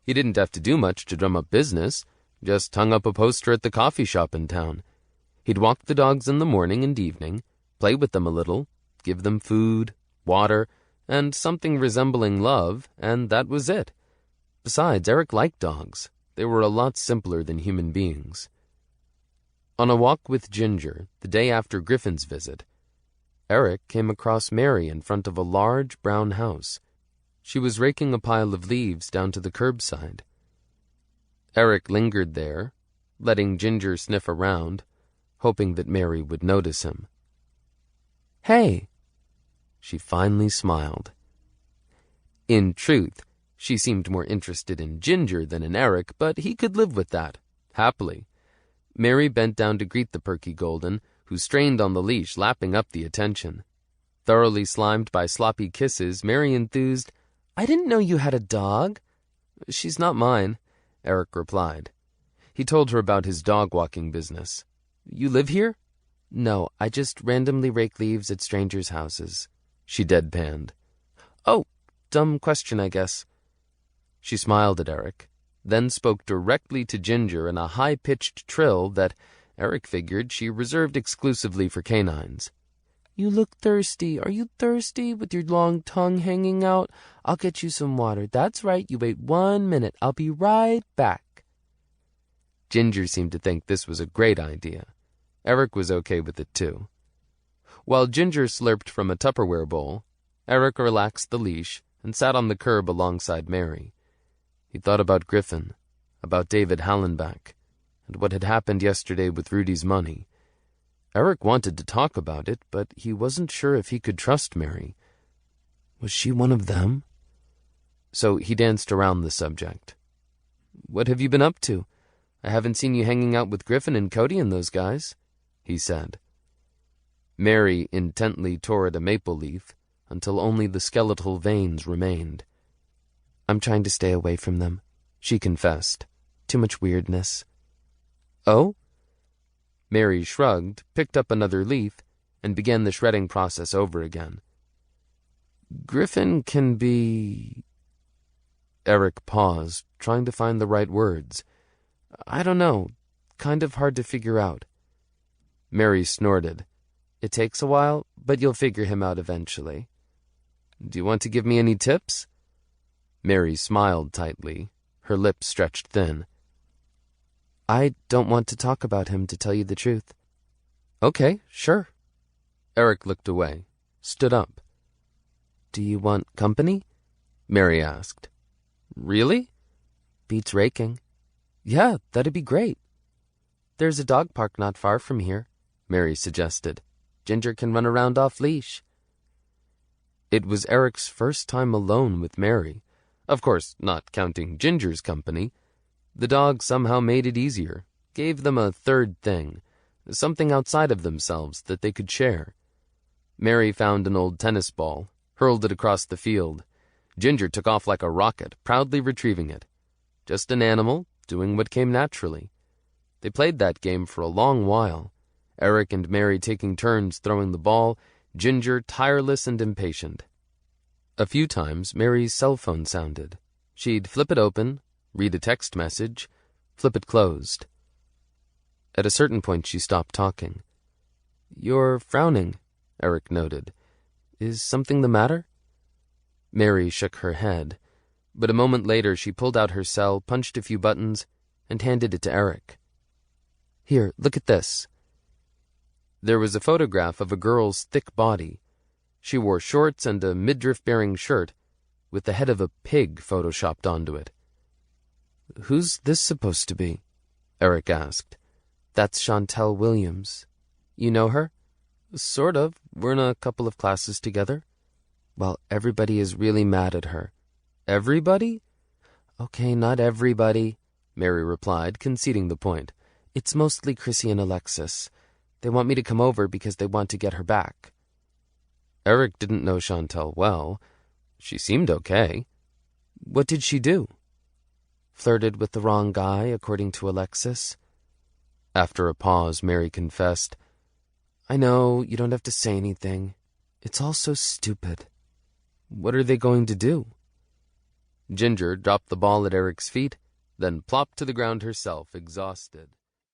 He didn't have to do much to drum up business, just hung up a poster at the coffee shop in town. He'd walk the dogs in the morning and evening, play with them a little, give them food, water, and something resembling love, and that was it. Besides, Eric liked dogs. They were a lot simpler than human beings. On a walk with Ginger, the day after Griffin's visit, Eric came across Mary in front of a large brown house. She was raking a pile of leaves down to the curbside. Eric lingered there, letting Ginger sniff around, hoping that Mary would notice him. "Hey!" She finally smiled. In truth, she seemed more interested in Ginger than in Eric, but he could live with that, happily. Mary bent down to greet the perky golden, who strained on the leash, lapping up the attention. Thoroughly slimed by sloppy kisses, Mary enthused, "I didn't know you had a dog." "She's not mine," Eric replied. He told her about his dog-walking business. "You live here?" "No, I just randomly rake leaves at strangers' houses," she deadpanned. "Oh, dumb question, I guess." She smiled at Eric, then spoke directly to Ginger in a high-pitched trill that Eric figured she reserved exclusively for canines. "You look thirsty. Are you thirsty, with your long tongue hanging out? I'll get you some water. That's right, you wait 1 minute. I'll be right back." Ginger seemed to think this was a great idea. Eric was okay with it, too. While Ginger slurped from a Tupperware bowl, Eric relaxed the leash and sat on the curb alongside Mary. He thought about Griffin, about David Hallenbach, and what had happened yesterday with Rudy's money. Eric wanted to talk about it, but he wasn't sure if he could trust Mary. Was she one of them? So he danced around the subject. "What have you been up to? I haven't seen you hanging out with Griffin and Cody and those guys," he said. Mary intently tore at a maple leaf until only the skeletal veins remained. "I'm trying to stay away from them," she confessed. "Too much weirdness." "Oh?" Mary shrugged, picked up another leaf, and began the shredding process over again. "Griffin can be—" Eric paused, trying to find the right words. "I don't know. Kind of hard to figure out." Mary snorted. "It takes a while, but you'll figure him out eventually." "Do you want to give me any tips?" Mary smiled tightly, her lips stretched thin. "I don't want to talk about him, to tell you the truth." "Okay, sure." Eric looked away, stood up. "Do you want company?" Mary asked. "Really?" "Beats raking." "Yeah, that'd be great." "There's a dog park not far from here," Mary suggested. "Ginger can run around off-leash." It was Eric's first time alone with Mary. Of course, not counting Ginger's company. The dog somehow made it easier, gave them a third thing, something outside of themselves that they could share. Mary found an old tennis ball, hurled it across the field. Ginger took off like a rocket, proudly retrieving it. Just an animal, doing what came naturally. They played that game for a long while, Eric and Mary taking turns throwing the ball, Ginger tireless and impatient. A few times, Mary's cell phone sounded. She'd flip it open, read a text message, flip it closed. At a certain point, she stopped talking. "You're frowning," Eric noted. "Is something the matter?" Mary shook her head, but a moment later she pulled out her cell, punched a few buttons, and handed it to Eric. "Here, look at this." There was a photograph of a girl's thick body. She wore shorts and a midriff-bearing shirt, with the head of a pig photoshopped onto it. "Who's this supposed to be?" Eric asked. "That's Chantel Williams. You know her?" "Sort of. We're in a couple of classes together." "Well, everybody is really mad at her." "Everybody?" "Okay, not everybody," Mary replied, conceding the point. "It's mostly Chrissy and Alexis. They want me to come over because they want to get her back." Eric didn't know Chantel well. She seemed okay. What did she do? "Flirted with the wrong guy, according to Alexis." After a pause, Mary confessed, "I know, you don't have to say anything. It's all so stupid." "What are they going to do?" Ginger dropped the ball at Eric's feet, then plopped to the ground herself, exhausted.